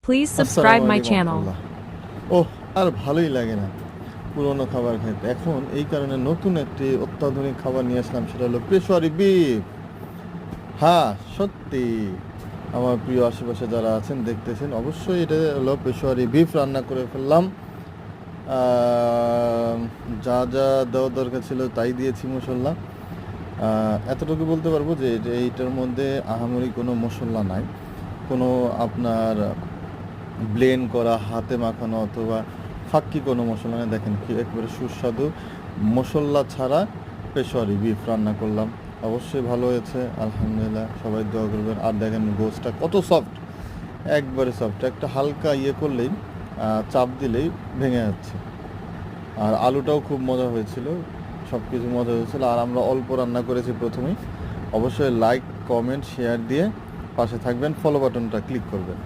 Please subscribe আসসালামু my আলাইকুম channel. রহমতুল্লাহ। ওহ, আর ভালোই লাগে না পুরোনো খাবার খেতে। এখন এই কারণে নতুন একটি অত্যাধুনিক খাবার নিয়ে আসলাম, সেটা হলো পেশোয়ারি বিফ। হ্যাঁ, সত্যি আমার প্রিয় আশেপাশে যারা আছেন দেখতেছেন, অবশ্যই এটা হলো পেশোয়ারি বিফ রান্না করে ফেললাম। আহ, যা যা দেওয়া দরকার ছিল তাই দিয়েছি মশলা। এতটুকু বলতে পারবো যে এইটার মধ্যে আহামরি কোনো মশলা নাই, কোনো আপনার ব্লেন্ড করা, হাতে মাখানো অথবা ফাক্কি কোনো মশলা নেই। দেখেন কি একেবারে সুস্বাদু মশলা ছাড়া পেশোয়ারি বিফ রান্না করলাম। অবশ্যই ভালো হয়েছে, আলহামদুলিল্লাহ। সবাই দোয়া করবেন। আর দেখেন গোশটা কত সফট, একবারে সফট, একটা হালকা ইয়ে করলেই চাপ দিলেই ভেঙে যাচ্ছে। আর আলুটাও খুব মজা হয়েছিল, সব কিছু মজা হয়েছিল। আর আমরা অল্প রান্না করেছি প্রথমেই। অবশ্যই লাইক, কমেন্ট, শেয়ার দিয়ে পাশে থাকবেন, ফলো বাটনটা ক্লিক করবেন।